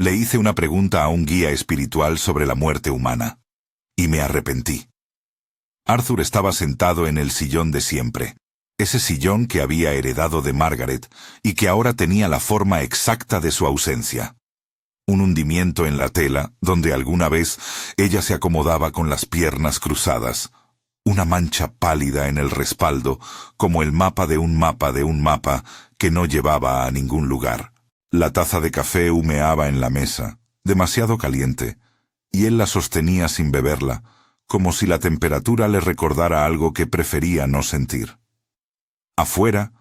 Le hice una pregunta a un guía espiritual sobre la muerte humana. Y me arrepentí. Arthur estaba sentado en el sillón de siempre. Ese sillón que había heredado de Margaret y que ahora tenía la forma exacta de su ausencia. Un hundimiento en la tela, donde alguna vez ella se acomodaba con las piernas cruzadas. Una mancha pálida en el respaldo, como el mapa de un mapa que no llevaba a ningún lugar. La taza de café humeaba en la mesa, demasiado caliente, y él la sostenía sin beberla, como si la temperatura le recordara algo que prefería no sentir. Afuera,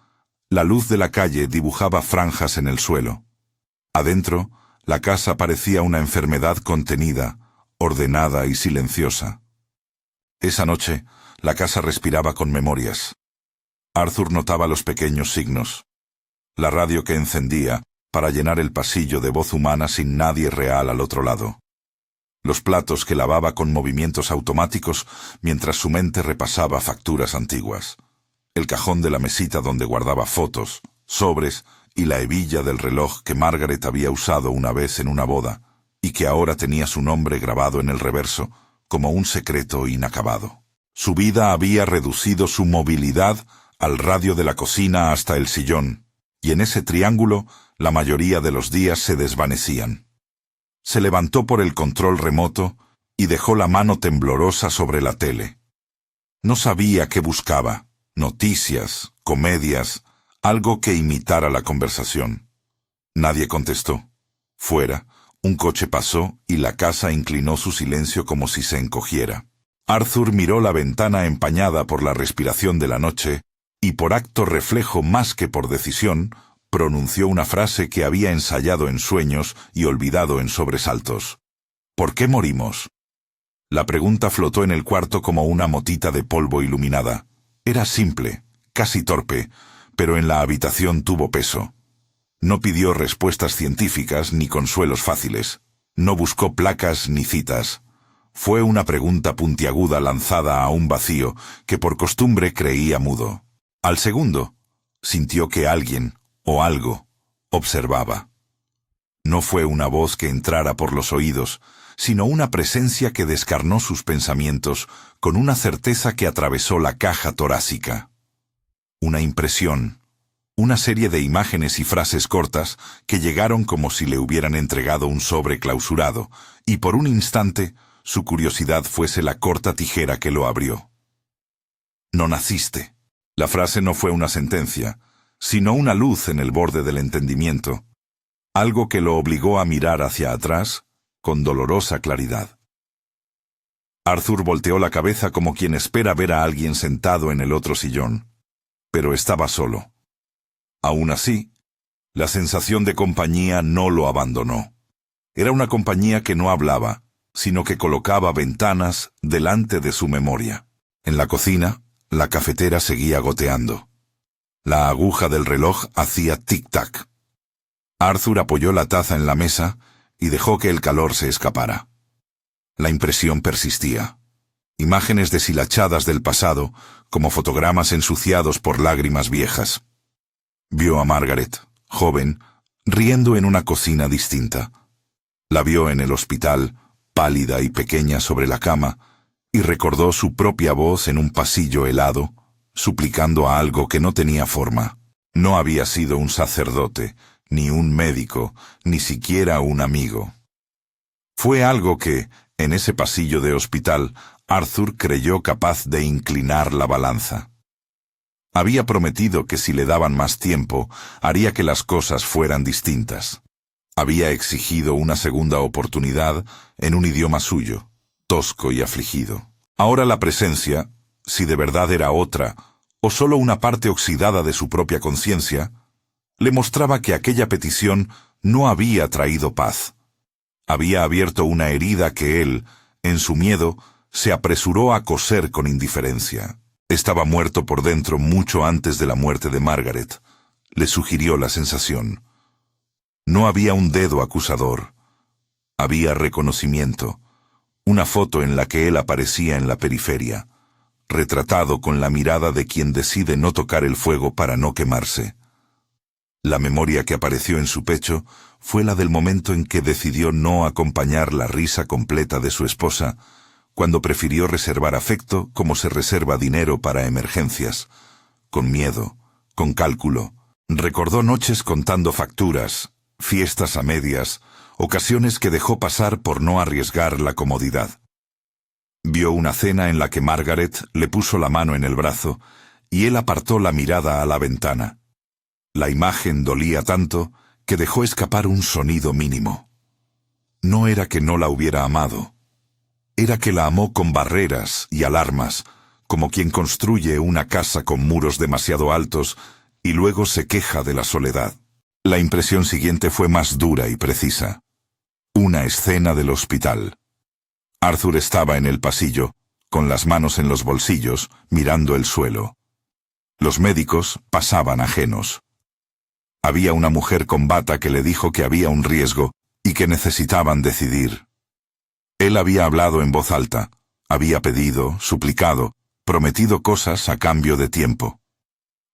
la luz de la calle dibujaba franjas en el suelo. Adentro, la casa parecía una enfermedad contenida, ordenada y silenciosa. Esa noche, la casa respiraba con memorias. Arthur notaba los pequeños signos. La radio que encendía para llenar el pasillo de voz humana sin nadie real al otro lado. Los platos que lavaba con movimientos automáticos mientras su mente repasaba facturas antiguas. El cajón de la mesita donde guardaba fotos, sobres y la hebilla del reloj que Margaret había usado una vez en una boda y que ahora tenía su nombre grabado en el reverso como un secreto inacabado. Su vida había reducido su movilidad al radio de la cocina hasta el sillón, y en ese triángulo la mayoría de los días se desvanecían. Se levantó por el control remoto y dejó la mano temblorosa sobre la tele. No sabía qué buscaba, noticias, comedias, algo que imitara la conversación. Nadie contestó. Fuera, un coche pasó y la casa inclinó su silencio como si se encogiera. Arthur miró la ventana empañada por la respiración de la noche y por acto reflejo más que por decisión, pronunció una frase que había ensayado en sueños y olvidado en sobresaltos. ¿Por qué morimos? La pregunta flotó en el cuarto como una motita de polvo iluminada. Era simple, casi torpe, pero en la habitación tuvo peso. No pidió respuestas científicas ni consuelos fáciles. No buscó placas ni citas. Fue una pregunta puntiaguda lanzada a un vacío que por costumbre creía mudo. Al segundo, sintió que alguien, o algo, observaba. No fue una voz que entrara por los oídos, sino una presencia que descarnó sus pensamientos con una certeza que atravesó la caja torácica. Una impresión, una serie de imágenes y frases cortas que llegaron como si le hubieran entregado un sobre clausurado, y por un instante su curiosidad fuese la corta tijera que lo abrió. No naciste. La frase no fue una sentencia, sino una luz en el borde del entendimiento, algo que lo obligó a mirar hacia atrás con dolorosa claridad. Arthur volteó la cabeza como quien espera ver a alguien sentado en el otro sillón, pero estaba solo. Aún así, la sensación de compañía no lo abandonó. Era una compañía que no hablaba, sino que colocaba ventanas delante de su memoria. En la cocina, la cafetera seguía goteando. La aguja del reloj hacía tic-tac. Arthur apoyó la taza en la mesa y dejó que el calor se escapara. La impresión persistía. Imágenes deshilachadas del pasado, como fotogramas ensuciados por lágrimas viejas. Vio a Margaret, joven, riendo en una cocina distinta. La vio en el hospital, pálida y pequeña sobre la cama, y recordó su propia voz en un pasillo helado, suplicando a algo que no tenía forma. No había sido un sacerdote, ni un médico, ni siquiera un amigo. Fue algo que, en ese pasillo de hospital, Arthur creyó capaz de inclinar la balanza. Había prometido que si le daban más tiempo, haría que las cosas fueran distintas. Había exigido una segunda oportunidad en un idioma suyo, tosco y afligido. Ahora la presencia, si de verdad era otra, o solo una parte oxidada de su propia conciencia, le mostraba que aquella petición no había traído paz. Había abierto una herida que él, en su miedo, se apresuró a coser con indiferencia. Estaba muerto por dentro mucho antes de la muerte de Margaret, le sugirió la sensación. No había un dedo acusador. Había reconocimiento, una foto en la que él aparecía en la periferia, retratado con la mirada de quien decide no tocar el fuego para no quemarse. La memoria que apareció en su pecho fue la del momento en que decidió no acompañar la risa completa de su esposa, cuando prefirió reservar afecto como se reserva dinero para emergencias, con miedo, con cálculo. Recordó noches contando facturas, fiestas a medias, ocasiones que dejó pasar por no arriesgar la comodidad. Vio una cena en la que Margaret le puso la mano en el brazo y él apartó la mirada a la ventana. La imagen dolía tanto que dejó escapar un sonido mínimo. No era que no la hubiera amado. Era que la amó con barreras y alarmas, como quien construye una casa con muros demasiado altos y luego se queja de la soledad. La impresión siguiente fue más dura y precisa. Una escena del hospital. Arthur estaba en el pasillo, con las manos en los bolsillos, mirando el suelo. Los médicos pasaban ajenos. Había una mujer con bata que le dijo que había un riesgo y que necesitaban decidir. Él había hablado en voz alta, había pedido, suplicado, prometido cosas a cambio de tiempo.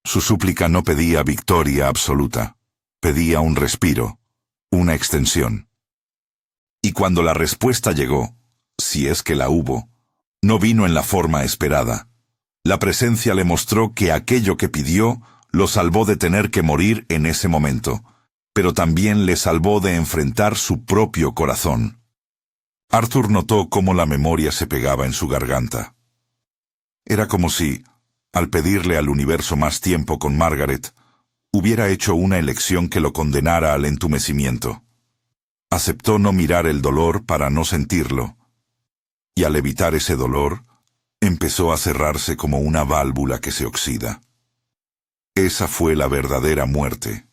Su súplica no pedía victoria absoluta, pedía un respiro, una extensión. Y cuando la respuesta llegó, si es que la hubo, no vino en la forma esperada. La presencia le mostró que aquello que pidió lo salvó de tener que morir en ese momento, pero también le salvó de enfrentar su propio corazón. Arthur notó cómo la memoria se pegaba en su garganta. Era como si, al pedirle al universo más tiempo con Margaret, hubiera hecho una elección que lo condenara al entumecimiento. Aceptó no mirar el dolor para no sentirlo, y al evitar ese dolor, empezó a cerrarse como una válvula que se oxida. Esa fue la verdadera muerte.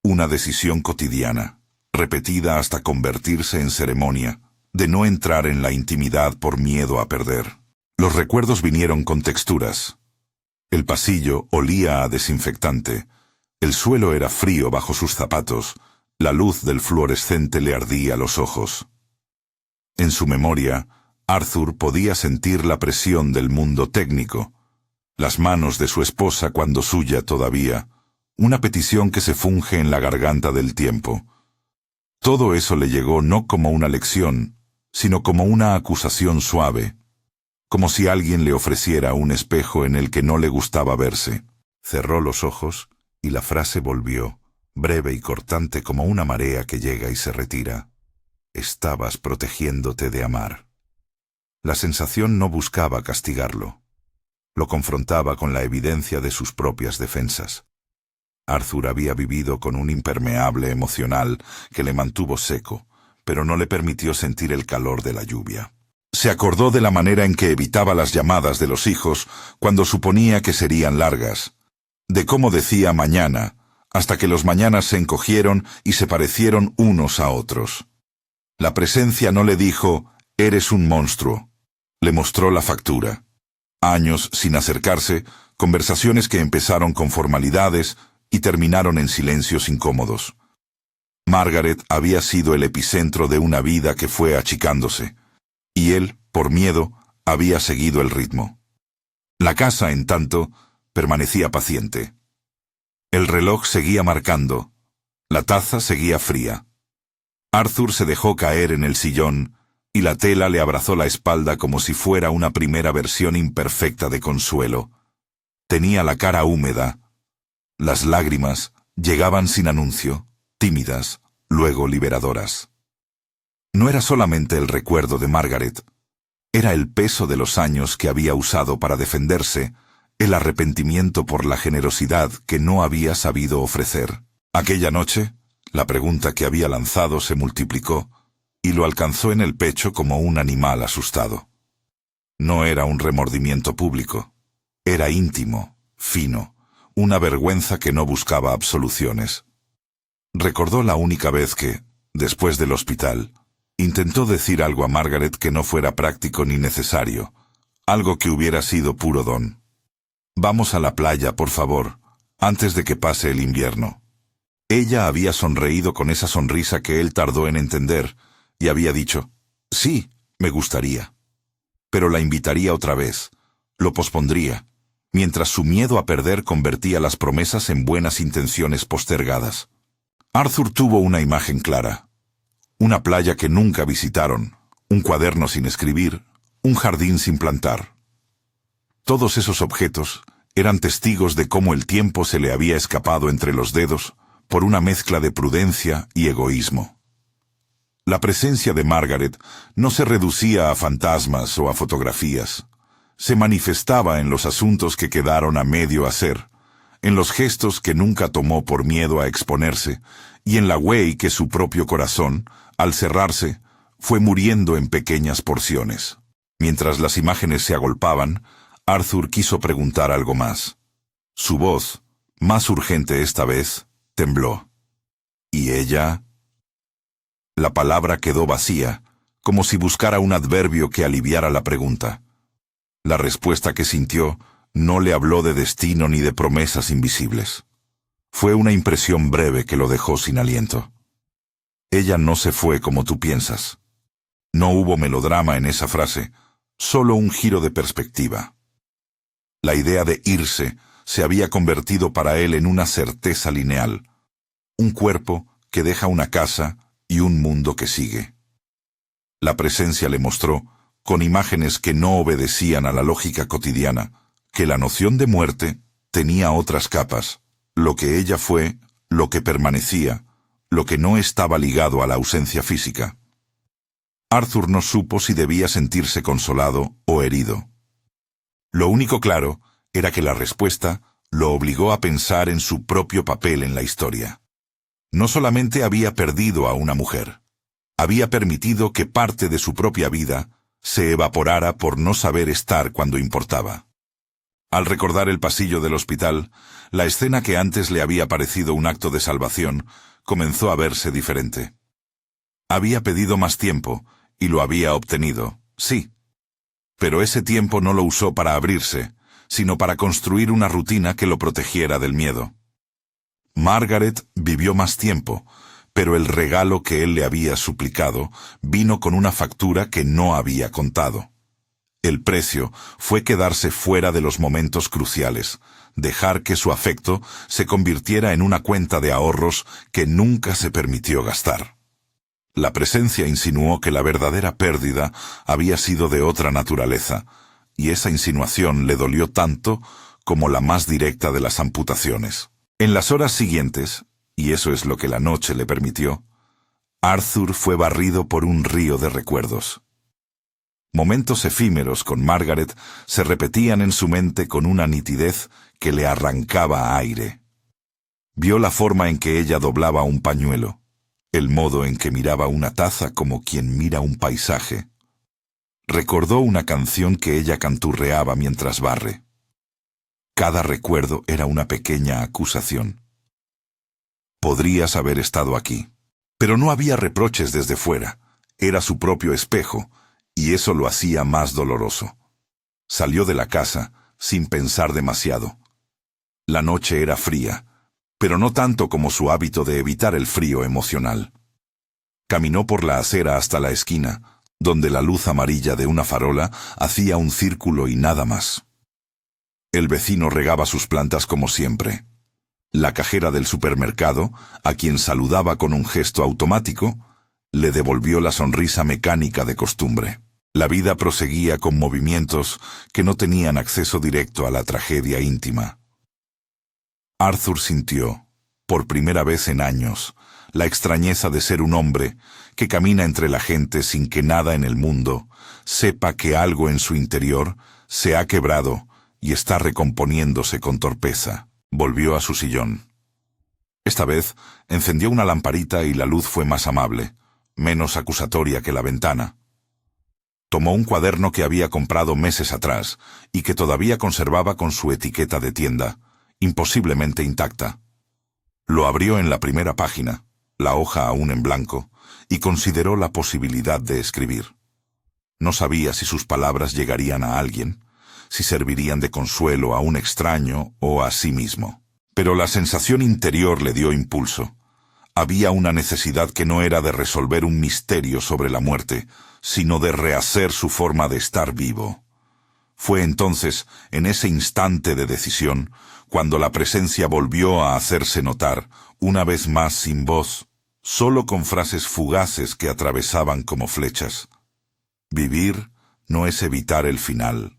Una decisión cotidiana, repetida hasta convertirse en ceremonia, de no entrar en la intimidad por miedo a perder. Los recuerdos vinieron con texturas. El pasillo olía a desinfectante, el suelo era frío bajo sus zapatos, la luz del fluorescente le ardía los ojos. En su memoria, Arthur podía sentir la presión del mundo técnico, las manos de su esposa cuando suya todavía, una petición que se funge en la garganta del tiempo. Todo eso le llegó no como una lección, sino como una acusación suave, como si alguien le ofreciera un espejo en el que no le gustaba verse. Cerró los ojos y la frase volvió, breve y cortante como una marea que llega y se retira. Estabas protegiéndote de amar. La sensación no buscaba castigarlo. Lo confrontaba con la evidencia de sus propias defensas. Arthur había vivido con un impermeable emocional que le mantuvo seco, pero no le permitió sentir el calor de la lluvia. Se acordó de la manera en que evitaba las llamadas de los hijos cuando suponía que serían largas, de cómo decía mañana, hasta que los mañanas se encogieron y se parecieron unos a otros. La presencia no le dijo, eres un monstruo. Le mostró la factura. Años sin acercarse, conversaciones que empezaron con formalidades y terminaron en silencios incómodos. Margaret había sido el epicentro de una vida que fue achicándose, y él, por miedo, había seguido el ritmo. La casa, en tanto, permanecía paciente. El reloj seguía marcando, la taza seguía fría. Arthur se dejó caer en el sillón, y la tela le abrazó la espalda como si fuera una primera versión imperfecta de consuelo. Tenía la cara húmeda. Las lágrimas llegaban sin anuncio, tímidas, luego liberadoras. No era solamente el recuerdo de Margaret, era el peso de los años que había usado para defenderse, el arrepentimiento por la generosidad que no había sabido ofrecer. Aquella noche, la pregunta que había lanzado se multiplicó, y lo alcanzó en el pecho como un animal asustado. No era un remordimiento público, era íntimo, fino, una vergüenza que no buscaba absoluciones. Recordó la única vez que, después del hospital, intentó decir algo a Margaret que no fuera práctico ni necesario, algo que hubiera sido puro don. Vamos a la playa, por favor, antes de que pase el invierno. Ella había sonreído con esa sonrisa que él tardó en entender, y había dicho, sí, me gustaría. Pero la invitaría otra vez, lo pospondría, mientras su miedo a perder convertía las promesas en buenas intenciones postergadas. Arthur tuvo una imagen clara. Una playa que nunca visitaron, un cuaderno sin escribir, un jardín sin plantar. Todos esos objetos eran testigos de cómo el tiempo se le había escapado entre los dedos por una mezcla de prudencia y egoísmo. La presencia de Margaret no se reducía a fantasmas o a fotografías. Se manifestaba en los asuntos que quedaron a medio hacer, en los gestos que nunca tomó por miedo a exponerse, y en la huella que su propio corazón, al cerrarse, fue muriendo en pequeñas porciones. Mientras las imágenes se agolpaban, Arthur quiso preguntar algo más. Su voz, más urgente esta vez, tembló. ¿Y ella? La palabra quedó vacía, como si buscara un adverbio que aliviara la pregunta. La respuesta que sintió no le habló de destino ni de promesas invisibles. Fue una impresión breve que lo dejó sin aliento. Ella no se fue como tú piensas. No hubo melodrama en esa frase, solo un giro de perspectiva. La idea de irse se había convertido para él en una certeza lineal, un cuerpo que deja una casa y un mundo que sigue. La presencia le mostró, con imágenes que no obedecían a la lógica cotidiana, que la noción de muerte tenía otras capas, lo que ella fue, lo que permanecía, lo que no estaba ligado a la ausencia física. Arthur no supo si debía sentirse consolado o herido. Lo único claro era que la respuesta lo obligó a pensar en su propio papel en la historia. No solamente había perdido a una mujer, había permitido que parte de su propia vida se evaporara por no saber estar cuando importaba. Al recordar el pasillo del hospital, la escena que antes le había parecido un acto de salvación comenzó a verse diferente. Había pedido más tiempo, y lo había obtenido, sí. Pero ese tiempo no lo usó para abrirse, sino para construir una rutina que lo protegiera del miedo. Margaret vivió más tiempo, pero el regalo que él le había suplicado vino con una factura que no había contado. El precio fue quedarse fuera de los momentos cruciales, dejar que su afecto se convirtiera en una cuenta de ahorros que nunca se permitió gastar. La presencia insinuó que la verdadera pérdida había sido de otra naturaleza, y esa insinuación le dolió tanto como la más directa de las amputaciones. En las horas siguientes, y eso es lo que la noche le permitió, Arthur fue barrido por un río de recuerdos. Momentos efímeros con Margaret se repetían en su mente con una nitidez que le arrancaba aire. Vio la forma en que ella doblaba un pañuelo, el modo en que miraba una taza como quien mira un paisaje. Recordó una canción que ella canturreaba mientras barre. Cada recuerdo era una pequeña acusación. Podrías haber estado aquí. Pero no había reproches desde fuera. Era su propio espejo, y eso lo hacía más doloroso. Salió de la casa sin pensar demasiado. La noche era fría, pero no tanto como su hábito de evitar el frío emocional. Caminó por la acera hasta la esquina, donde la luz amarilla de una farola hacía un círculo y nada más. El vecino regaba sus plantas como siempre. La cajera del supermercado, a quien saludaba con un gesto automático, le devolvió la sonrisa mecánica de costumbre. La vida proseguía con movimientos que no tenían acceso directo a la tragedia íntima. Arthur sintió, por primera vez en años, la extrañeza de ser un hombre que camina entre la gente sin que nada en el mundo sepa que algo en su interior se ha quebrado y está recomponiéndose con torpeza. Volvió a su sillón. Esta vez encendió una lamparita y la luz fue más amable, menos acusatoria que la ventana. Tomó un cuaderno que había comprado meses atrás y que todavía conservaba con su etiqueta de tienda, imposiblemente intacta. Lo abrió en la primera página, la hoja aún en blanco, y consideró la posibilidad de escribir. No sabía si sus palabras llegarían a alguien, si servirían de consuelo a un extraño o a sí mismo. Pero la sensación interior le dio impulso. Había una necesidad que no era de resolver un misterio sobre la muerte, sino de rehacer su forma de estar vivo. Fue entonces, en ese instante de decisión, cuando la presencia volvió a hacerse notar, una vez más sin voz, solo con frases fugaces que atravesaban como flechas. Vivir no es evitar el final,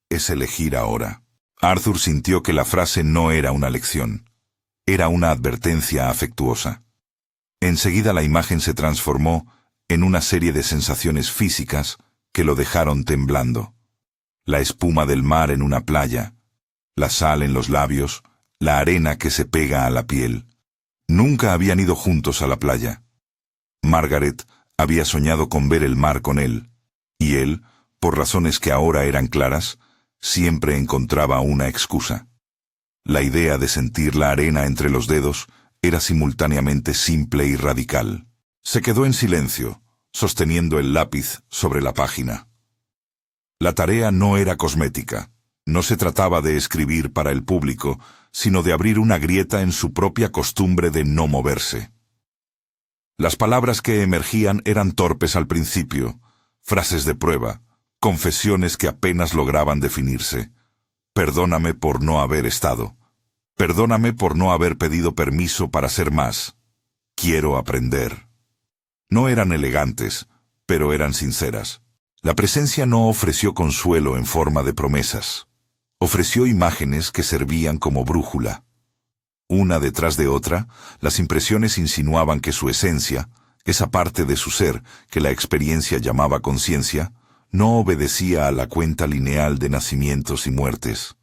es elegir ahora. Arthur sintió que la frase no era una lección, era una advertencia afectuosa. Enseguida la imagen se transformó en una serie de sensaciones físicas que lo dejaron temblando. La espuma del mar en una playa, la sal en los labios, la arena que se pega a la piel. Nunca habían ido juntos a la playa. Margaret había soñado con ver el mar con él, y él, por razones que ahora eran claras, siempre encontraba una excusa. La idea de sentir la arena entre los dedos era simultáneamente simple y radical. Se quedó en silencio, sosteniendo el lápiz sobre la página. La tarea no era cosmética. No se trataba de escribir para el público, sino de abrir una grieta en su propia costumbre de no moverse. Las palabras que emergían eran torpes al principio, frases de prueba, confesiones que apenas lograban definirse. Perdóname por no haber estado. Perdóname por no haber pedido permiso para ser más. Quiero aprender. No eran elegantes, pero eran sinceras. La presencia no ofreció consuelo en forma de promesas. Ofreció imágenes que servían como brújula. Una detrás de otra, las impresiones insinuaban que su esencia, esa parte de su ser que la experiencia llamaba conciencia, no obedecía a la cuenta lineal de nacimientos y muertes.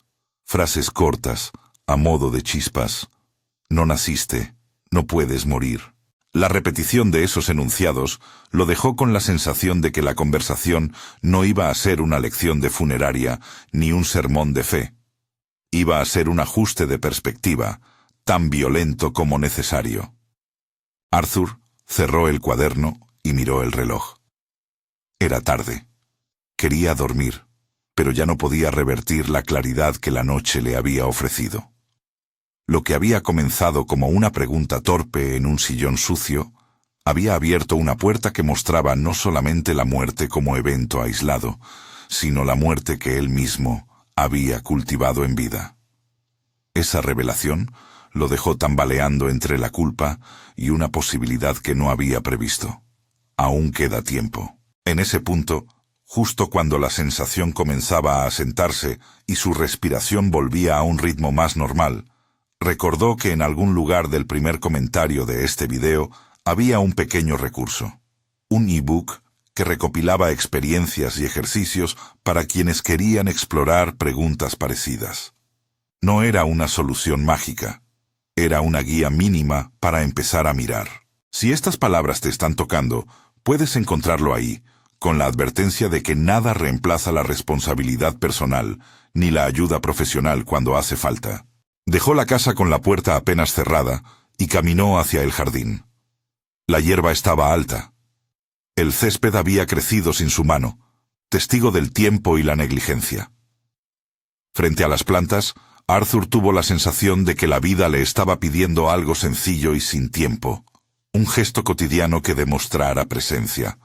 Frases cortas, a modo de chispas. No naciste, no puedes morir. La repetición de esos enunciados lo dejó con la sensación de que la conversación no iba a ser una lección de funeraria ni un sermón de fe. Iba a ser un ajuste de perspectiva, tan violento como necesario. Arthur cerró el cuaderno y miró el reloj. Era tarde. Quería dormir, pero ya no podía revertir la claridad que la noche le había ofrecido. Lo que había comenzado como una pregunta torpe en un sillón sucio, había abierto una puerta que mostraba no solamente la muerte como evento aislado, sino la muerte que él mismo había cultivado en vida. Esa revelación lo dejó tambaleando entre la culpa y una posibilidad que no había previsto. Aún queda tiempo. En ese punto, justo cuando la sensación comenzaba a asentarse y su respiración volvía a un ritmo más normal, recordó que en algún lugar del primer comentario de este video había un pequeño recurso, un ebook que recopilaba experiencias y ejercicios para quienes querían explorar preguntas parecidas. No era una solución mágica, era una guía mínima para empezar a mirar. Si estas palabras te están tocando, puedes encontrarlo ahí, con la advertencia de que nada reemplaza la responsabilidad personal ni la ayuda profesional cuando hace falta. Dejó la casa con la puerta apenas cerrada y caminó hacia el jardín. La hierba estaba alta. El césped había crecido sin su mano, testigo del tiempo y la negligencia. Frente a las plantas, Arthur tuvo la sensación de que la vida le estaba pidiendo algo sencillo y sin tiempo, un gesto cotidiano que demostrara presencia.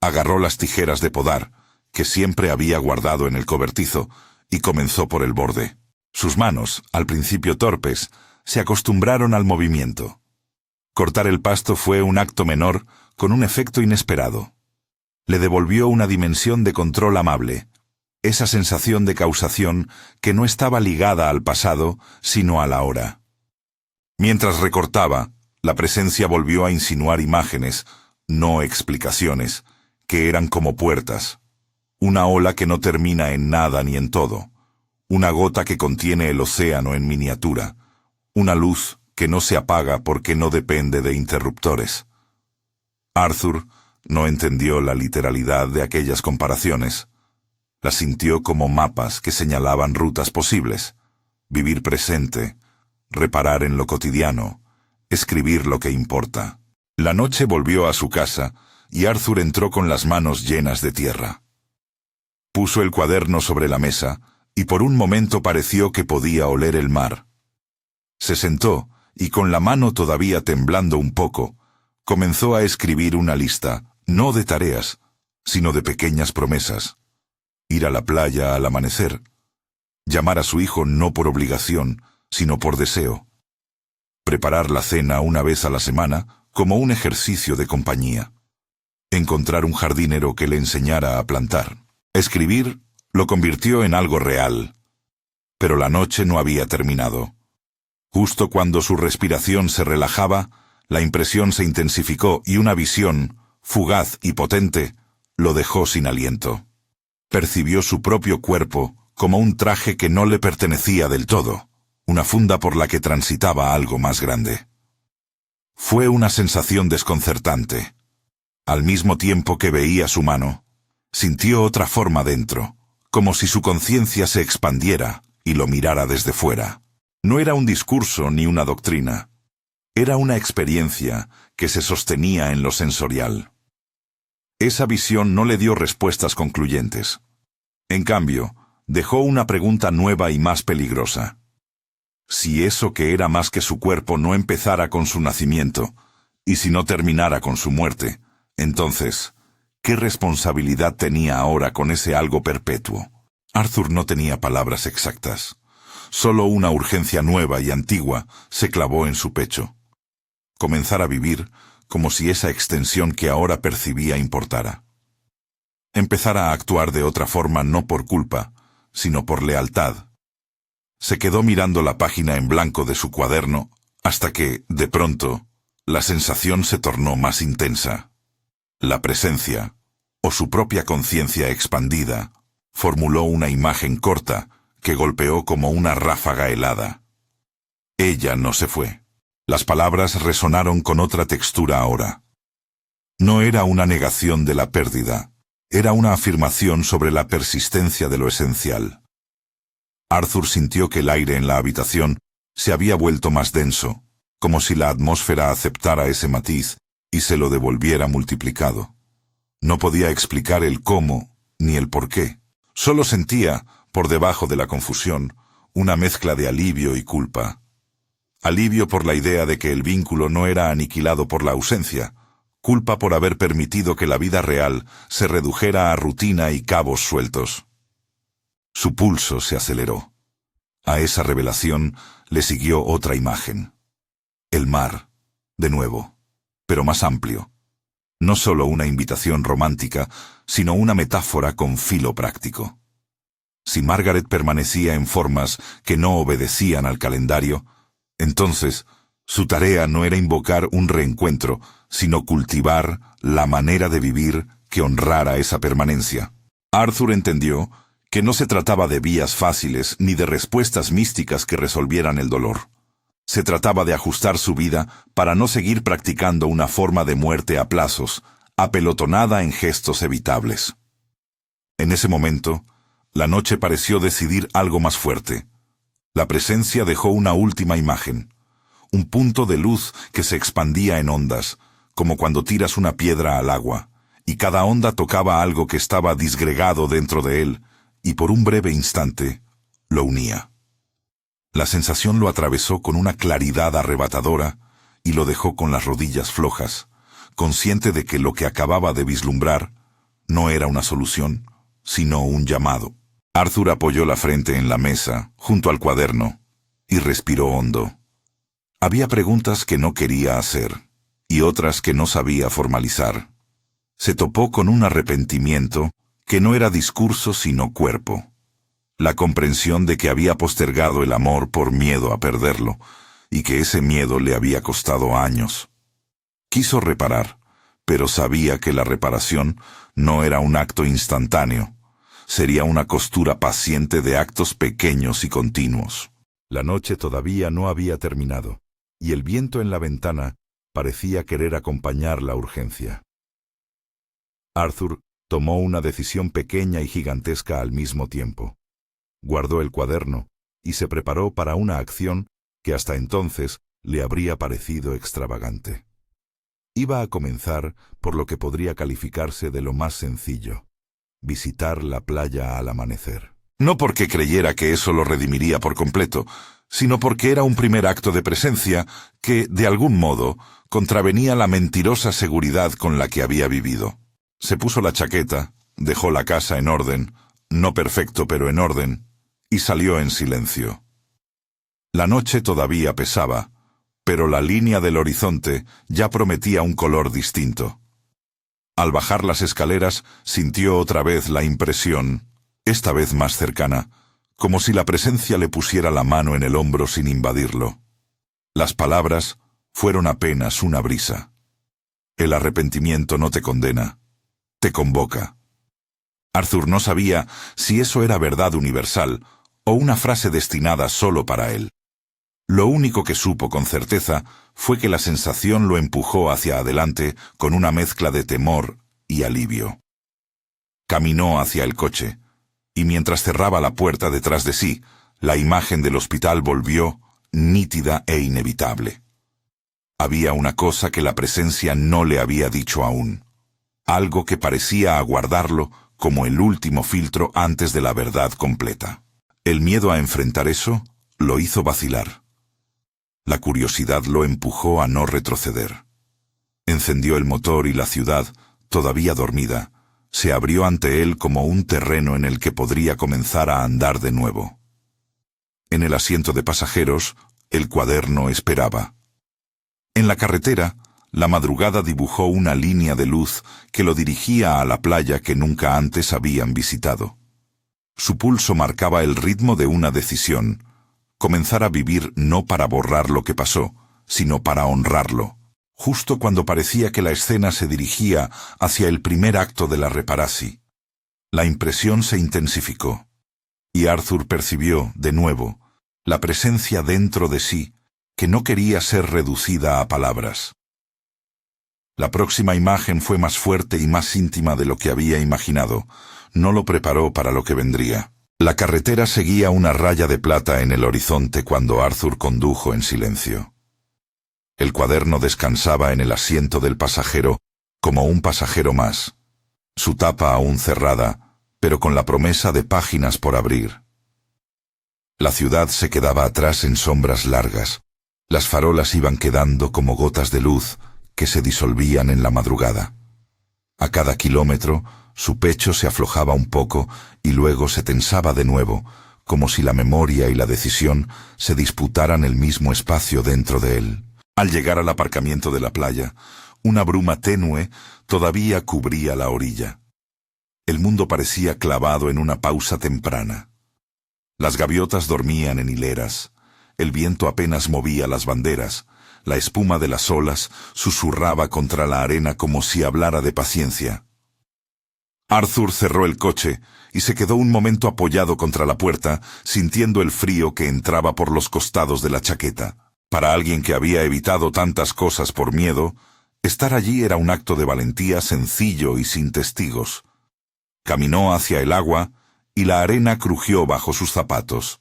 Agarró las tijeras de podar, que siempre había guardado en el cobertizo, y comenzó por el borde. Sus manos, al principio torpes, se acostumbraron al movimiento. Cortar el pasto fue un acto menor con un efecto inesperado. Le devolvió una dimensión de control amable, esa sensación de causación que no estaba ligada al pasado, sino a la hora. Mientras recortaba, la presencia volvió a insinuar imágenes, no explicaciones, que eran como puertas. Una ola que no termina en nada ni en todo. Una gota que contiene el océano en miniatura. Una luz que no se apaga porque no depende de interruptores. Arthur no entendió la literalidad de aquellas comparaciones. Las sintió como mapas que señalaban rutas posibles. Vivir presente, reparar en lo cotidiano, escribir lo que importa. La noche volvió a su casa y Arthur entró con las manos llenas de tierra. Puso el cuaderno sobre la mesa y por un momento pareció que podía oler el mar. Se sentó y con la mano todavía temblando un poco, comenzó a escribir una lista, no de tareas, sino de pequeñas promesas. Ir a la playa al amanecer. Llamar a su hijo no por obligación, sino por deseo. preparar la cena una vez a la semana como un ejercicio de compañía. Encontrar un jardinero que le enseñara a plantar. Escribir lo convirtió en algo real. Pero la noche no había terminado. Justo cuando su respiración se relajaba, la impresión se intensificó y una visión, fugaz y potente, lo dejó sin aliento. Percibió su propio cuerpo como un traje que no le pertenecía del todo, una funda por la que transitaba algo más grande. Fue una sensación desconcertante. Al mismo tiempo que veía su mano, sintió otra forma dentro, como si su conciencia se expandiera y lo mirara desde fuera. No era un discurso ni una doctrina. Era una experiencia que se sostenía en lo sensorial. Esa visión no le dio respuestas concluyentes. En cambio, dejó una pregunta nueva y más peligrosa. Si eso que era más que su cuerpo no empezara con su nacimiento, y si no terminara con su muerte, entonces, ¿qué responsabilidad tenía ahora con ese algo perpetuo? Arthur no tenía palabras exactas. Solo una urgencia nueva y antigua se clavó en su pecho. Comenzar a vivir como si esa extensión que ahora percibía importara. Empezar a actuar de otra forma no por culpa, sino por lealtad. Se quedó mirando la página en blanco de su cuaderno hasta que, de pronto, la sensación se tornó más intensa. La presencia, o su propia conciencia expandida, formuló una imagen corta que golpeó como una ráfaga helada. Ella no se fue. Las palabras resonaron con otra textura ahora. No era una negación de la pérdida, era una afirmación sobre la persistencia de lo esencial. Arthur sintió que el aire en la habitación se había vuelto más denso, como si la atmósfera aceptara ese matiz y se lo devolviera multiplicado. No podía explicar el cómo ni el por qué. Solo sentía, por debajo de la confusión, una mezcla de alivio y culpa. Alivio por la idea de que el vínculo no era aniquilado por la ausencia, culpa por haber permitido que la vida real se redujera a rutina y cabos sueltos. Su pulso se aceleró. A esa revelación le siguió otra imagen. El mar, de nuevo, pero más amplio. No solo una invitación romántica, sino una metáfora con filo práctico. Si Margaret permanecía en formas que no obedecían al calendario, entonces su tarea no era invocar un reencuentro, sino cultivar la manera de vivir que honrara esa permanencia. Arthur entendió que no se trataba de vías fáciles ni de respuestas místicas que resolvieran el dolor. Se trataba de ajustar su vida para no seguir practicando una forma de muerte a plazos, apelotonada en gestos evitables. En ese momento, la noche pareció decidir algo más fuerte. La presencia dejó una última imagen, un punto de luz que se expandía en ondas, como cuando tiras una piedra al agua, y cada onda tocaba algo que estaba disgregado dentro de él, y por un breve instante lo unía. La sensación lo atravesó con una claridad arrebatadora y lo dejó con las rodillas flojas, consciente de que lo que acababa de vislumbrar no era una solución, sino un llamado. Arthur apoyó la frente en la mesa, junto al cuaderno, y respiró hondo. Había preguntas que no quería hacer, y otras que no sabía formalizar. Se topó con un arrepentimiento que no era discurso sino cuerpo. La comprensión de que había postergado el amor por miedo a perderlo, y que ese miedo le había costado años. Quiso reparar, pero sabía que la reparación no era un acto instantáneo. Sería una costura paciente de actos pequeños y continuos. La noche todavía no había terminado, y el viento en la ventana parecía querer acompañar la urgencia. Arthur tomó una decisión pequeña y gigantesca al mismo tiempo. Guardó el cuaderno y se preparó para una acción que hasta entonces le habría parecido extravagante. Iba a comenzar por lo que podría calificarse de lo más sencillo: visitar la playa al amanecer. No porque creyera que eso lo redimiría por completo, sino porque era un primer acto de presencia que, de algún modo, contravenía la mentirosa seguridad con la que había vivido. Se puso la chaqueta, dejó la casa en orden, no perfecto pero en orden, y salió en silencio. La noche todavía pesaba, pero la línea del horizonte ya prometía un color distinto. Al bajar las escaleras, sintió otra vez la impresión, esta vez más cercana, como si la presencia le pusiera la mano en el hombro sin invadirlo. Las palabras fueron apenas una brisa. El arrepentimiento no te condena, te convoca. Arthur no sabía si eso era verdad universal o una frase destinada solo para él. Lo único que supo con certeza fue que la sensación lo empujó hacia adelante con una mezcla de temor y alivio. Caminó hacia el coche, y mientras cerraba la puerta detrás de sí, la imagen del hospital volvió nítida e inevitable. Había una cosa que la presencia no le había dicho aún, algo que parecía aguardarlo como el último filtro antes de la verdad completa. El miedo a enfrentar eso lo hizo vacilar. La curiosidad lo empujó a no retroceder. Encendió el motor y la ciudad, todavía dormida, se abrió ante él como un terreno en el que podría comenzar a andar de nuevo. En el asiento de pasajeros, el cuaderno esperaba. En la carretera, la madrugada dibujó una línea de luz que lo dirigía a la playa que nunca antes habían visitado. Su pulso marcaba el ritmo de una decisión: comenzar a vivir no para borrar lo que pasó, sino para honrarlo, justo cuando parecía que la escena se dirigía hacia el primer acto de la reparasi. La impresión se intensificó, y Arthur percibió, de nuevo, la presencia dentro de sí que no quería ser reducida a palabras. La próxima imagen fue más fuerte y más íntima de lo que había imaginado. No lo preparó para lo que vendría. La carretera seguía una raya de plata en el horizonte cuando Arthur condujo en silencio. El cuaderno descansaba en el asiento del pasajero como un pasajero más, su tapa aún cerrada, pero con la promesa de páginas por abrir. La ciudad se quedaba atrás en sombras largas. Las farolas iban quedando como gotas de luz que se disolvían en la madrugada. A cada kilómetro, su pecho se aflojaba un poco y luego se tensaba de nuevo, como si la memoria y la decisión se disputaran el mismo espacio dentro de él. Al llegar al aparcamiento de la playa, una bruma tenue todavía cubría la orilla. El mundo parecía clavado en una pausa temprana. Las gaviotas dormían en hileras, el viento apenas movía las banderas, la espuma de las olas susurraba contra la arena como si hablara de paciencia. Arthur cerró el coche y se quedó un momento apoyado contra la puerta, sintiendo el frío que entraba por los costados de la chaqueta. Para alguien que había evitado tantas cosas por miedo, estar allí era un acto de valentía sencillo y sin testigos. Caminó hacia el agua y la arena crujió bajo sus zapatos.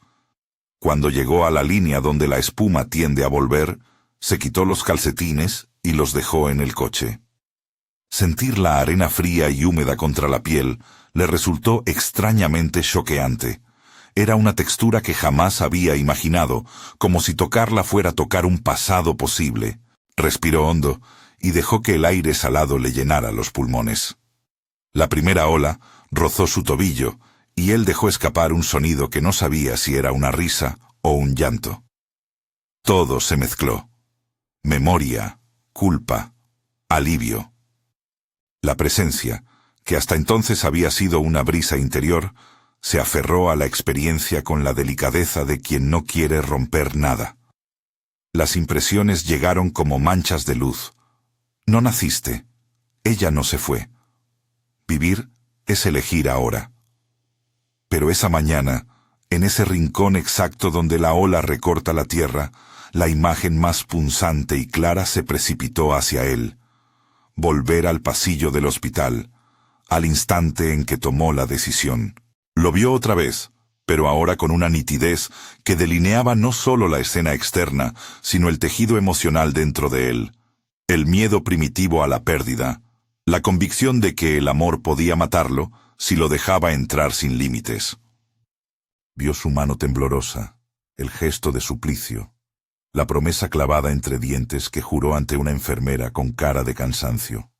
Cuando llegó a la línea donde la espuma tiende a volver, se quitó los calcetines y los dejó en el coche. Sentir la arena fría y húmeda contra la piel le resultó extrañamente choqueante. Era una textura que jamás había imaginado, como si tocarla fuera tocar un pasado posible. Respiró hondo y dejó que el aire salado le llenara los pulmones. La primera ola rozó su tobillo y él dejó escapar un sonido que no sabía si era una risa o un llanto. Todo se mezcló. Memoria, culpa, alivio. La presencia, que hasta entonces había sido una brisa interior, se aferró a la experiencia con la delicadeza de quien no quiere romper nada. Las impresiones llegaron como manchas de luz. No naciste. Ella no se fue. Vivir es elegir ahora. Pero esa mañana, en ese rincón exacto donde la ola recorta la tierra, la imagen más punzante y clara se precipitó hacia él. Volver al pasillo del hospital, al instante en que tomó la decisión. Lo vio otra vez, pero ahora con una nitidez que delineaba no solo la escena externa, sino el tejido emocional dentro de él. El miedo primitivo a la pérdida, la convicción de que el amor podía matarlo si lo dejaba entrar sin límites. Vio su mano temblorosa, el gesto de suplicio, la promesa clavada entre dientes que juró ante una enfermera con cara de cansancio.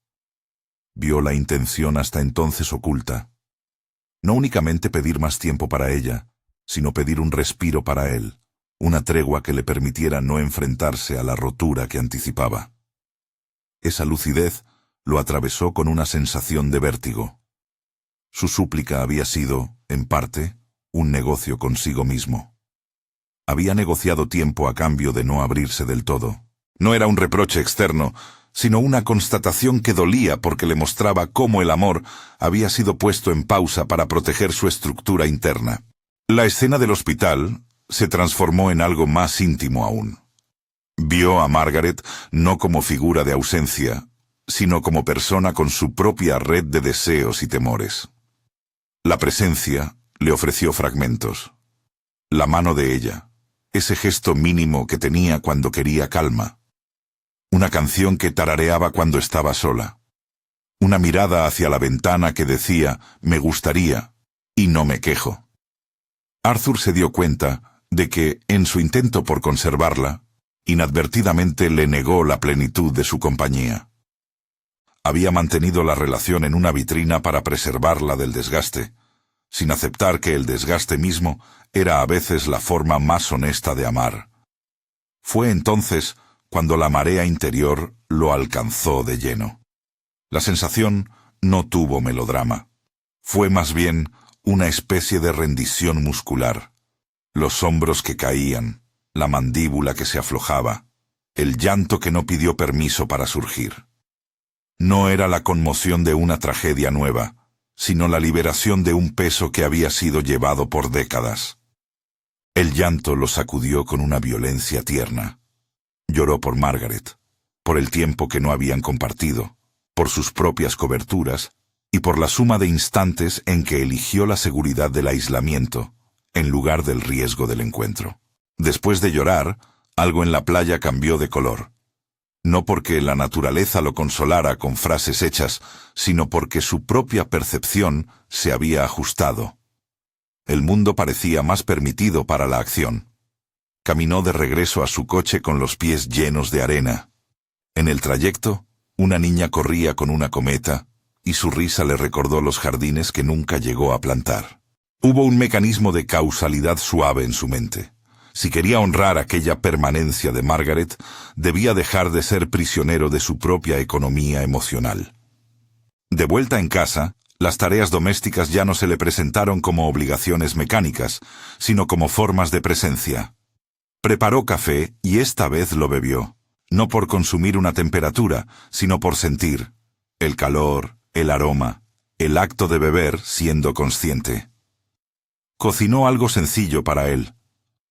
Vio la intención hasta entonces oculta. No únicamente pedir más tiempo para ella, sino pedir un respiro para él, una tregua que le permitiera no enfrentarse a la rotura que anticipaba. Esa lucidez lo atravesó con una sensación de vértigo. Su súplica había sido, en parte, un negocio consigo mismo. Había negociado tiempo a cambio de no abrirse del todo. No era un reproche externo, sino una constatación que dolía porque le mostraba cómo el amor había sido puesto en pausa para proteger su estructura interna. La escena del hospital se transformó en algo más íntimo aún. Vio a Margaret no como figura de ausencia, sino como persona con su propia red de deseos y temores. La presencia le ofreció fragmentos. La mano de ella, ese gesto mínimo que tenía cuando quería calma. Una canción que tarareaba cuando estaba sola. Una mirada hacia la ventana que decía, me gustaría, y no me quejo. Arthur se dio cuenta de que, en su intento por conservarla, inadvertidamente le negó la plenitud de su compañía. Había mantenido la relación en una vitrina para preservarla del desgaste, sin aceptar que el desgaste mismo era a veces la forma más honesta de amar. Fue entonces cuando la marea interior lo alcanzó de lleno. La sensación no tuvo melodrama. Fue más bien una especie de rendición muscular. Los hombros que caían, la mandíbula que se aflojaba, el llanto que no pidió permiso para surgir. No era la conmoción de una tragedia nueva, sino la liberación de un peso que había sido llevado por décadas. El llanto lo sacudió con una violencia tierna. Lloró por Margaret, por el tiempo que no habían compartido, por sus propias coberturas y por la suma de instantes en que eligió la seguridad del aislamiento en lugar del riesgo del encuentro. Después de llorar, algo en la playa cambió de color. No porque la naturaleza lo consolara con frases hechas, sino porque su propia percepción se había ajustado. El mundo parecía más permitido para la acción. Caminó de regreso a su coche con los pies llenos de arena. En el trayecto, una niña corría con una cometa, y su risa le recordó los jardines que nunca llegó a plantar. Hubo un mecanismo de causalidad suave en su mente. Si quería honrar aquella permanencia de Margaret, debía dejar de ser prisionero de su propia economía emocional. De vuelta en casa, las tareas domésticas ya no se le presentaron como obligaciones mecánicas, sino como formas de presencia. Preparó café y esta vez lo bebió, no por consumir una temperatura, sino por sentir el calor, el aroma, el acto de beber siendo consciente. Cocinó algo sencillo para él.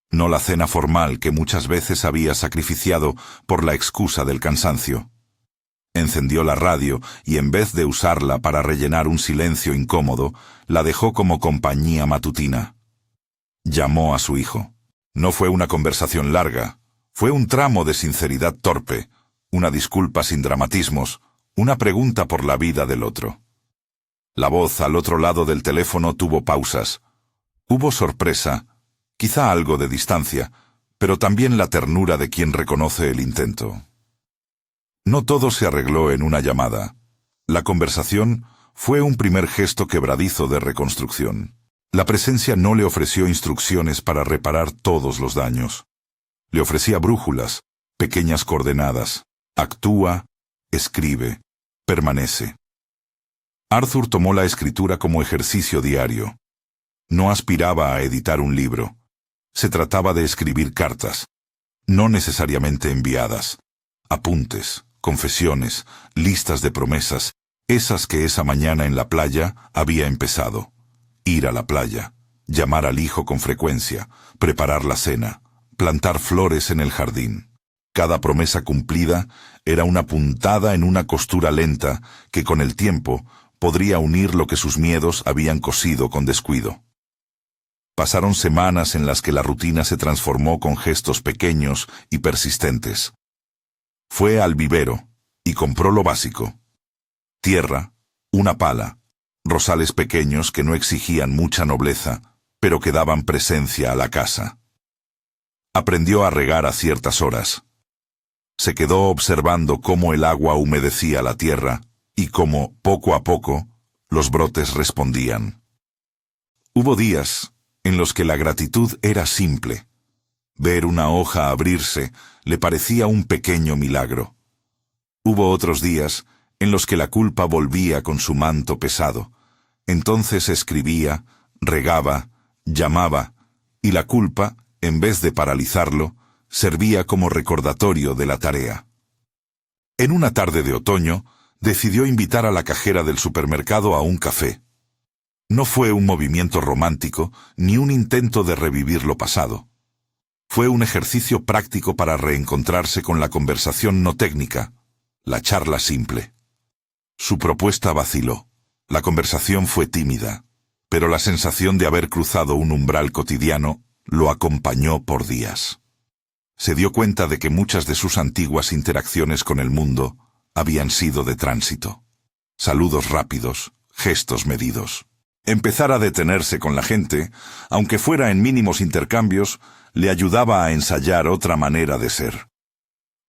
No la cena formal que muchas veces había sacrificiado por la excusa del cansancio. Encendió la radio y en vez de usarla para rellenar un silencio incómodo, la dejó como compañía matutina. Llamó a su hijo. No fue una conversación larga, fue un tramo de sinceridad torpe, una disculpa sin dramatismos, una pregunta por la vida del otro. La voz al otro lado del teléfono tuvo pausas. Hubo sorpresa, quizá algo de distancia, pero también la ternura de quien reconoce el intento. No todo se arregló en una llamada. La conversación fue un primer gesto quebradizo de reconstrucción. La presencia no le ofreció instrucciones para reparar todos los daños. Le ofrecía brújulas, pequeñas coordenadas. Actúa, escribe, permanece. Arthur tomó la escritura como ejercicio diario. No aspiraba a editar un libro. Se trataba de escribir cartas, no necesariamente enviadas, apuntes, confesiones, listas de promesas, esas que esa mañana en la playa había empezado. Ir a la playa, llamar al hijo con frecuencia, preparar la cena, plantar flores en el jardín. Cada promesa cumplida era una puntada en una costura lenta que con el tiempo podría unir lo que sus miedos habían cosido con descuido. Pasaron semanas en las que la rutina se transformó con gestos pequeños y persistentes. Fue al vivero y compró lo básico: tierra, una pala, rosales pequeños que no exigían mucha nobleza, pero que daban presencia a la casa. Aprendió a regar a ciertas horas. Se quedó observando cómo el agua humedecía la tierra y cómo, poco a poco, los brotes respondían. Hubo días en los que la gratitud era simple: Ver una hoja abrirse le parecía un pequeño milagro. Hubo otros días en los que la culpa volvía con su manto pesado. Entonces escribía, regaba, llamaba, y la culpa, en vez de paralizarlo, servía como recordatorio de la tarea. En una tarde de otoño, decidió invitar a la cajera del supermercado a un café. No fue un movimiento romántico ni un intento de revivir lo pasado. Fue un ejercicio práctico para reencontrarse con la conversación no técnica, la charla simple. Su propuesta vaciló. La conversación fue tímida, pero la sensación de haber cruzado un umbral cotidiano lo acompañó por días. Se dio cuenta de que muchas de sus antiguas interacciones con el mundo habían sido de tránsito. Saludos rápidos, gestos medidos. Empezar a detenerse con la gente, aunque fuera en mínimos intercambios, le ayudaba a ensayar otra manera de ser.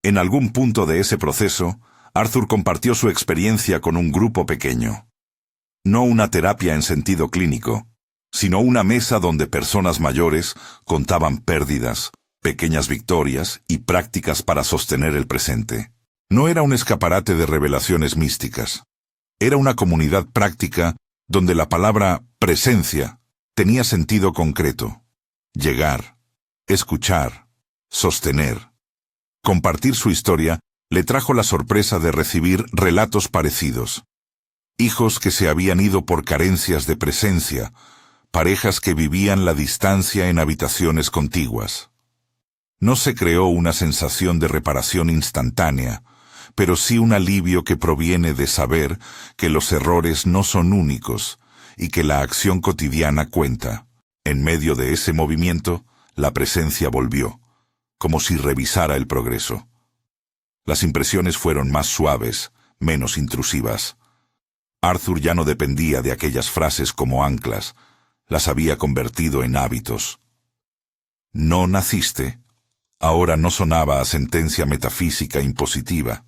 En algún punto de ese proceso, Arthur compartió su experiencia con un grupo pequeño. No una terapia en sentido clínico, sino una mesa donde personas mayores contaban pérdidas, pequeñas victorias y prácticas para sostener el presente. No era un escaparate de revelaciones místicas. Era una comunidad práctica donde la palabra presencia tenía sentido concreto. Llegar, escuchar, sostener. Compartir su historia le trajo la sorpresa de recibir relatos parecidos. Hijos que se habían ido por carencias de presencia, parejas que vivían la distancia en habitaciones contiguas. No se creó una sensación de reparación instantánea, pero sí un alivio que proviene de saber que los errores no son únicos y que la acción cotidiana cuenta. En medio de ese movimiento, la presencia volvió, como si revisara el progreso. Las impresiones fueron más suaves, menos intrusivas. Arthur ya no dependía de aquellas frases como anclas, las había convertido en hábitos. No naciste, ahora no sonaba a sentencia metafísica impositiva,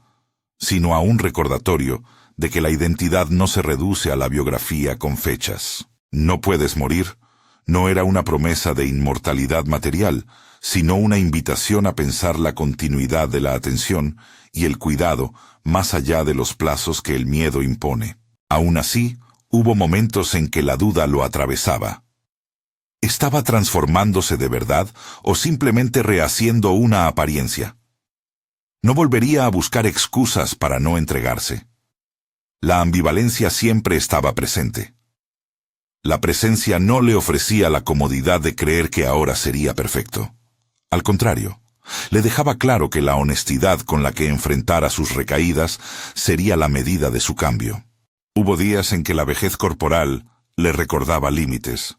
sino a un recordatorio de que la identidad no se reduce a la biografía con fechas. No puedes morir, no era una promesa de inmortalidad material, sino una invitación a pensar la continuidad de la atención y el cuidado más allá de los plazos que el miedo impone. Aún así, hubo momentos en que la duda lo atravesaba. ¿Estaba transformándose de verdad o simplemente rehaciendo una apariencia? No volvería a buscar excusas para no entregarse. La ambivalencia siempre estaba presente. La presencia no le ofrecía la comodidad de creer que ahora sería perfecto. Al contrario, le dejaba claro que la honestidad con la que enfrentara sus recaídas sería la medida de su cambio. Hubo días en que la vejez corporal le recordaba límites.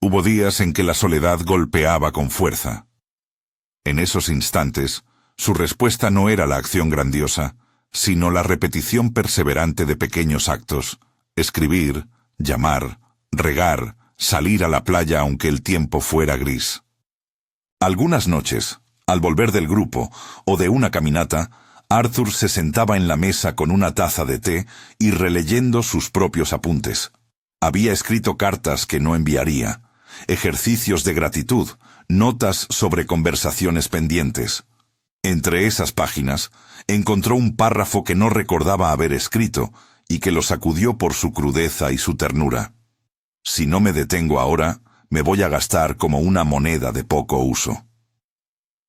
Hubo días en que la soledad golpeaba con fuerza. En esos instantes, su respuesta no era la acción grandiosa, sino la repetición perseverante de pequeños actos: escribir, llamar, regar, salir a la playa aunque el tiempo fuera gris. Algunas noches, al volver del grupo o de una caminata, Arthur se sentaba en la mesa con una taza de té y releyendo sus propios apuntes. Había escrito cartas que no enviaría, ejercicios de gratitud, notas sobre conversaciones pendientes. Entre esas páginas, encontró un párrafo que no recordaba haber escrito y que lo sacudió por su crudeza y su ternura. Si no me detengo ahora, me voy a gastar como una moneda de poco uso.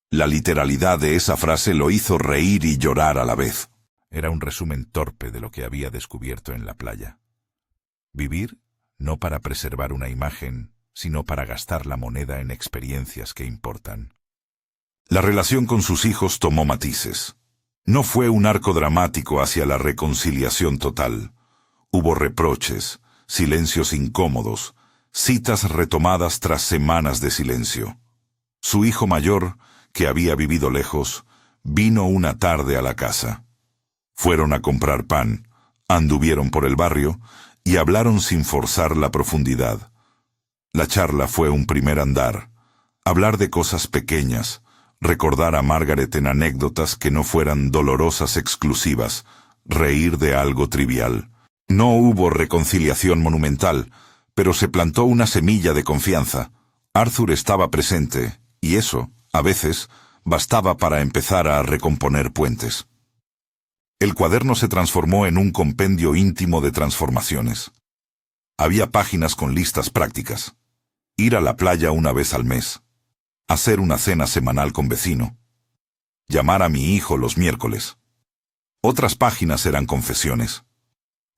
La literalidad de esa frase lo hizo reír y llorar a la vez. Era un resumen torpe de lo que había descubierto en la playa. Vivir, no para preservar una imagen, sino para gastar la moneda en experiencias que importan. La relación con sus hijos tomó matices. No fue un arco dramático hacia la reconciliación total. Hubo reproches, silencios incómodos, citas retomadas tras semanas de silencio. Su hijo mayor, que había vivido lejos, vino una tarde a la casa. Fueron a comprar pan, anduvieron por el barrio y hablaron sin forzar la profundidad. La charla fue un primer andar, hablar de cosas pequeñas, recordar a Margaret en anécdotas que no fueran dolorosas exclusivas, reír de algo trivial. No hubo reconciliación monumental, pero se plantó una semilla de confianza. Arthur estaba presente, y eso, A veces, bastaba para empezar a recomponer puentes. El cuaderno se transformó en un compendio íntimo de transformaciones. Había páginas con listas prácticas. Ir a la playa una vez al mes. Hacer una cena semanal con vecino. Llamar a mi hijo los miércoles. Otras páginas eran confesiones.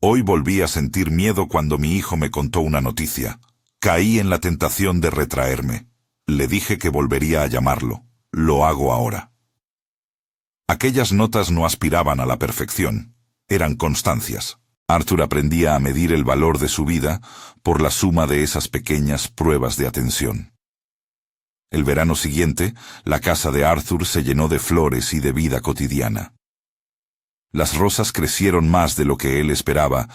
Hoy volví a sentir miedo cuando mi hijo me contó una noticia. Caí en la tentación de retraerme. Le dije que volvería a llamarlo. Lo hago ahora. Aquellas notas no aspiraban a la perfección. Eran constancias. Arthur aprendía a medir el valor de su vida por la suma de esas pequeñas pruebas de atención. El verano siguiente, la casa de Arthur se llenó de flores y de vida cotidiana. Las rosas crecieron más de lo que él esperaba,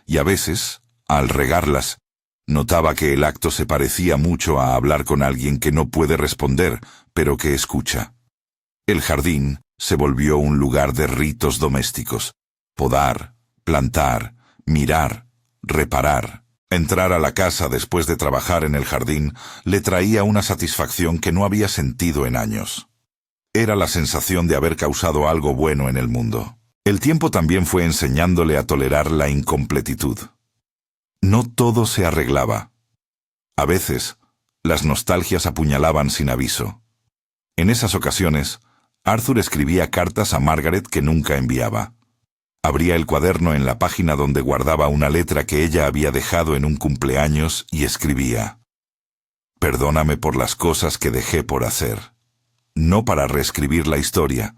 y a veces, al regarlas, notaba que el acto se parecía mucho a hablar con alguien que no puede responder, pero que escucha. El jardín se volvió un lugar de ritos domésticos. Podar, plantar, mirar, reparar. Entrar a la casa después de trabajar en el jardín le traía una satisfacción que no había sentido en años. Era la sensación de haber causado algo bueno en el mundo. El tiempo también fue enseñándole a tolerar la incompletitud. No todo se arreglaba. A veces, las nostalgias apuñalaban sin aviso. En esas ocasiones, Arthur escribía cartas a Margaret que nunca enviaba. Abría el cuaderno en la página donde guardaba una letra que ella había dejado en un cumpleaños y escribía: «Perdóname por las cosas que dejé por hacer». No para reescribir la historia,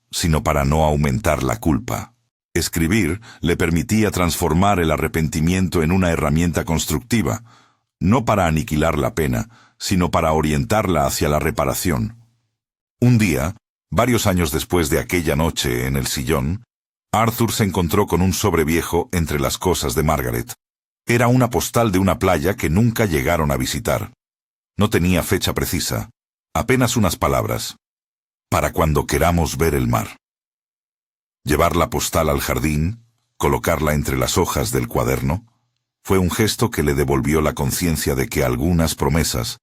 sino para no aumentar la culpa. Escribir le permitía transformar el arrepentimiento en una herramienta constructiva, no para aniquilar la pena, sino para orientarla hacia la reparación. Un día, varios años después de aquella noche en el sillón, Arthur se encontró con un sobre viejo entre las cosas de Margaret. Era una postal de una playa que nunca llegaron a visitar. No tenía fecha precisa, apenas unas palabras: «Para cuando queramos ver el mar». Llevar la postal al jardín, colocarla entre las hojas del cuaderno, fue un gesto que le devolvió la conciencia de que algunas promesas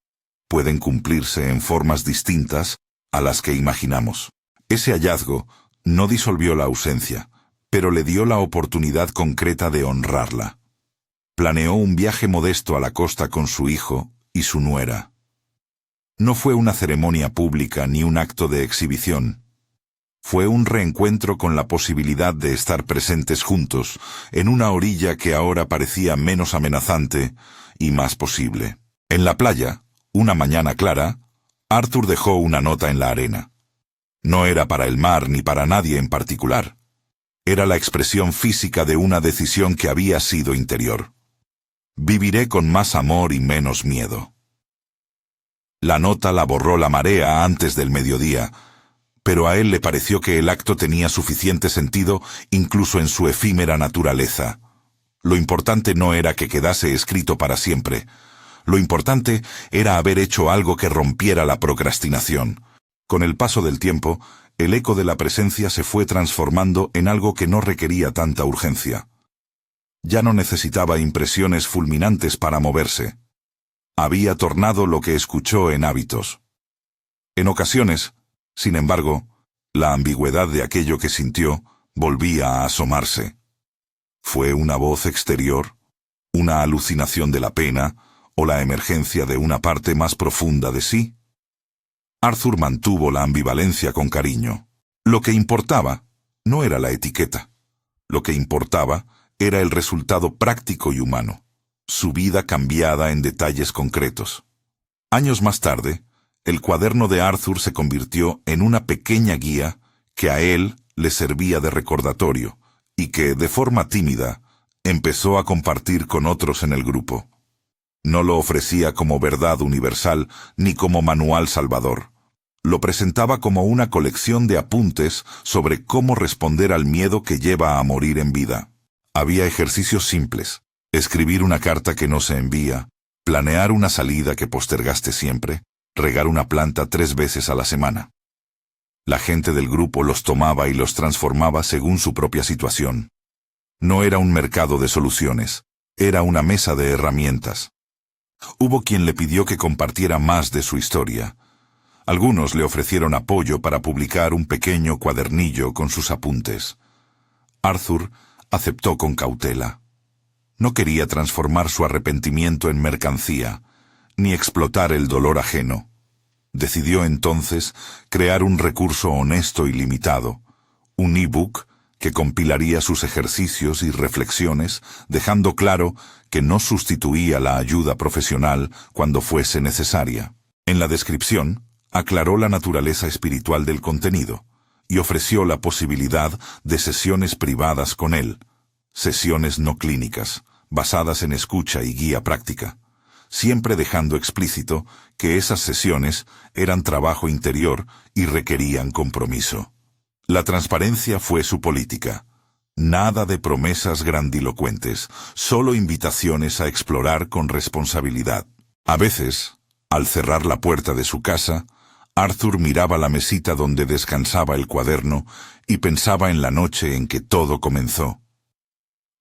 pueden cumplirse en formas distintas a las que imaginamos. Ese hallazgo no disolvió la ausencia, pero le dio la oportunidad concreta de honrarla. Planeó un viaje modesto a la costa con su hijo y su nuera. No fue una ceremonia pública ni un acto de exhibición. Fue un reencuentro con la posibilidad de estar presentes juntos en una orilla que ahora parecía menos amenazante y más posible. En la playa, una mañana clara, Arthur dejó una nota en la arena. No era para el mar ni para nadie en particular. Era la expresión física de una decisión que había sido interior. Viviré con más amor y menos miedo. La nota la borró la marea antes del mediodía, pero a él le pareció que el acto tenía suficiente sentido incluso en su efímera naturaleza. Lo importante no era que quedase escrito para siempre. Lo importante era haber hecho algo que rompiera la procrastinación. Con el paso del tiempo, el eco de la presencia se fue transformando en algo que no requería tanta urgencia. Ya no necesitaba impresiones fulminantes para moverse. Había tornado lo que escuchó en hábitos. En ocasiones, sin embargo, la ambigüedad de aquello que sintió volvía a asomarse. ¿Fue una voz exterior, una alucinación de la pena o la emergencia de una parte más profunda de sí? Arthur mantuvo la ambivalencia con cariño. Lo que importaba no era la etiqueta. Lo que importaba era el resultado práctico y humano. Su vida cambiada en detalles concretos. Años más tarde, el cuaderno de Arthur se convirtió en una pequeña guía que a él le servía de recordatorio y que, de forma tímida, empezó a compartir con otros en el grupo. No lo ofrecía como verdad universal ni como manual salvador. Lo presentaba como una colección de apuntes sobre cómo responder al miedo que lleva a morir en vida. Había ejercicios simples: escribir una carta que no se envía, planear una salida que postergaste siempre, regar una planta 3 veces a la semana. La gente del grupo los tomaba y los transformaba según su propia situación. No era un mercado de soluciones, era una mesa de herramientas. Hubo quien le pidió que compartiera más de su historia. Algunos le ofrecieron apoyo para publicar un pequeño cuadernillo con sus apuntes. Arthur aceptó con cautela. No quería transformar su arrepentimiento en mercancía, ni explotar el dolor ajeno. Decidió entonces crear un recurso honesto y limitado, un ebook que compilaría sus ejercicios y reflexiones, dejando claro que no sustituía la ayuda profesional cuando fuese necesaria. En la descripción, aclaró la naturaleza espiritual del contenido y ofreció la posibilidad de sesiones privadas con él, sesiones no clínicas, basadas en escucha y guía práctica, siempre dejando explícito que esas sesiones eran trabajo interior y requerían compromiso. La transparencia fue su política. Nada de promesas grandilocuentes, solo invitaciones a explorar con responsabilidad. A veces, al cerrar la puerta de su casa, Arthur miraba la mesita donde descansaba el cuaderno y pensaba en la noche en que todo comenzó.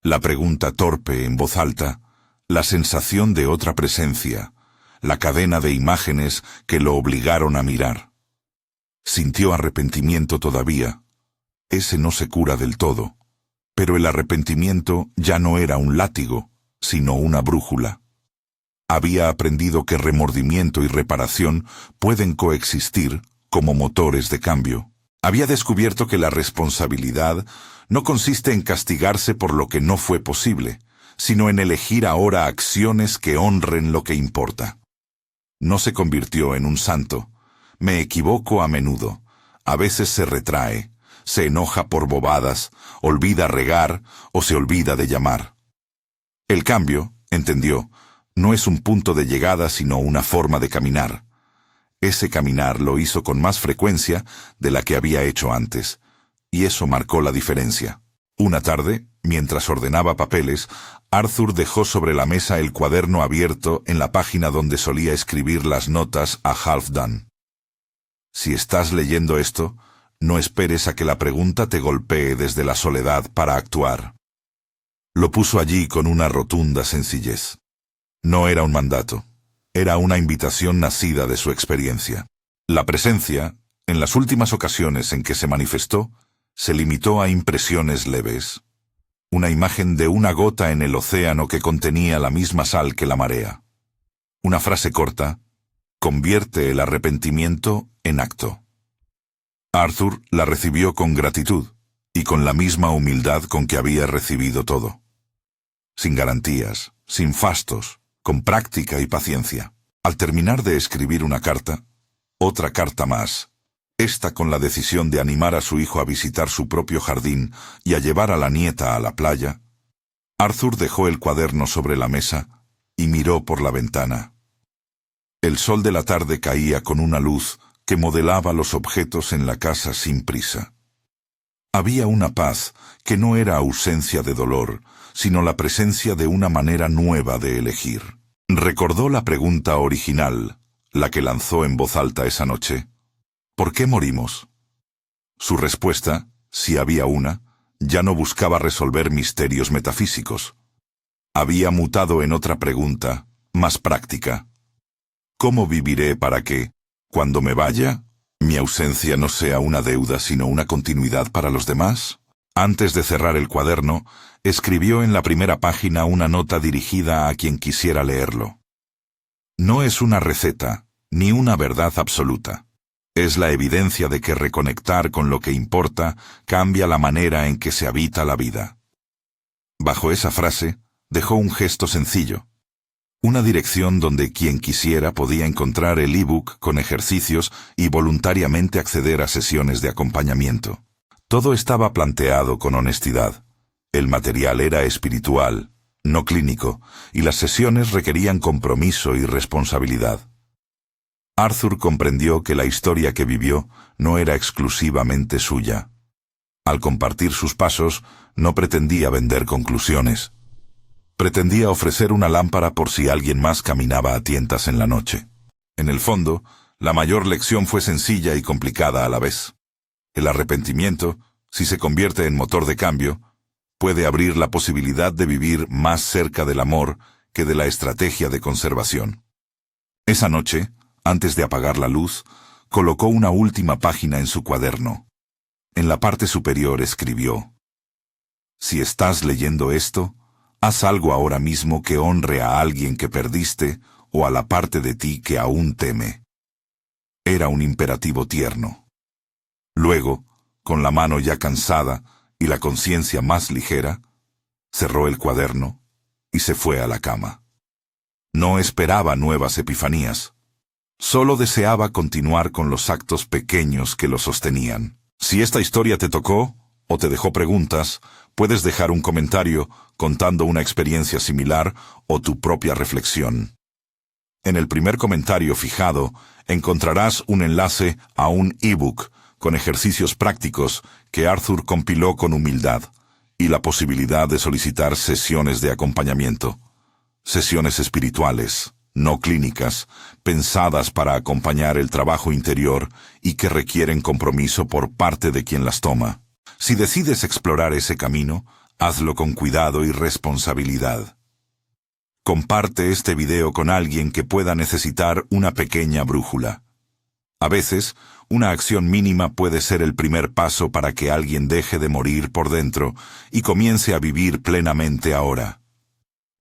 La pregunta torpe en voz alta, la sensación de otra presencia, la cadena de imágenes que lo obligaron a mirar. Sintió arrepentimiento todavía. Ese no se cura del todo. Pero el arrepentimiento ya no era un látigo, sino una brújula. Había aprendido que remordimiento y reparación pueden coexistir como motores de cambio. Había descubierto que la responsabilidad no consiste en castigarse por lo que no fue posible, sino en elegir ahora acciones que honren lo que importa. No se convirtió en un santo. Me equivoco a menudo. A veces se retrae, se enoja por bobadas, olvida regar o se olvida de llamar. El cambio, entendió, no es un punto de llegada sino una forma de caminar. Ese caminar lo hizo con más frecuencia de la que había hecho antes, y eso marcó la diferencia. Una tarde, mientras ordenaba papeles, Arthur dejó sobre la mesa el cuaderno abierto en la página donde solía escribir las notas a Halfdan. Si estás leyendo esto, no esperes a que la pregunta te golpee desde la soledad para actuar. Lo puso allí con una rotunda sencillez. No era un mandato, era una invitación nacida de su experiencia. La presencia, en las últimas ocasiones en que se manifestó, se limitó a impresiones leves. Una imagen de una gota en el océano que contenía la misma sal que la marea. Una frase corta, convierte el arrepentimiento en acto. Arthur la recibió con gratitud y con la misma humildad con que había recibido todo. Sin garantías, sin fastos, con práctica y paciencia. Al terminar de escribir una carta, otra carta más, esta con la decisión de animar a su hijo a visitar su propio jardín y a llevar a la nieta a la playa, Arthur dejó el cuaderno sobre la mesa y miró por la ventana. El sol de la tarde caía con una luz que modelaba los objetos en la casa sin prisa. Había una paz que no era ausencia de dolor, sino la presencia de una manera nueva de elegir. Recordó la pregunta original, la que lanzó en voz alta esa noche. ¿Por qué morimos? Su respuesta, si había una, ya no buscaba resolver misterios metafísicos. Había mutado en otra pregunta, más práctica. ¿Cómo viviré para que, cuando me vaya, mi ausencia no sea una deuda sino una continuidad para los demás? Antes de cerrar el cuaderno, escribió en la primera página una nota dirigida a quien quisiera leerlo. No es una receta, ni una verdad absoluta. Es la evidencia de que reconectar con lo que importa cambia la manera en que se habita la vida. Bajo esa frase, dejó un gesto sencillo. Una dirección donde quien quisiera podía encontrar el ebook con ejercicios y voluntariamente acceder a sesiones de acompañamiento. Todo estaba planteado con honestidad. El material era espiritual, no clínico, y las sesiones requerían compromiso y responsabilidad. Arthur comprendió que la historia que vivió no era exclusivamente suya. Al compartir sus pasos, no pretendía vender conclusiones. Pretendía ofrecer una lámpara por si alguien más caminaba a tientas en la noche. En el fondo, la mayor lección fue sencilla y complicada a la vez. El arrepentimiento, si se convierte en motor de cambio, puede abrir la posibilidad de vivir más cerca del amor que de la estrategia de conservación. Esa noche, antes de apagar la luz, colocó una última página en su cuaderno. En la parte superior escribió: «Si estás leyendo esto, haz algo ahora mismo que honre a alguien que perdiste o a la parte de ti que aún teme». Era un imperativo tierno. Luego, con la mano ya cansada y la conciencia más ligera, cerró el cuaderno y se fue a la cama. No esperaba nuevas epifanías. Solo deseaba continuar con los actos pequeños que lo sostenían. Si esta historia te tocó o te dejó preguntas, puedes dejar un comentario contando una experiencia similar o tu propia reflexión. En el primer comentario fijado encontrarás un enlace a un ebook con ejercicios prácticos que Arthur compiló con humildad y la posibilidad de solicitar sesiones de acompañamiento. Sesiones espirituales, no clínicas, pensadas para acompañar el trabajo interior y que requieren compromiso por parte de quien las toma. Si decides explorar ese camino, hazlo con cuidado y responsabilidad. Comparte este video con alguien que pueda necesitar una pequeña brújula. A veces, una acción mínima puede ser el primer paso para que alguien deje de morir por dentro y comience a vivir plenamente ahora.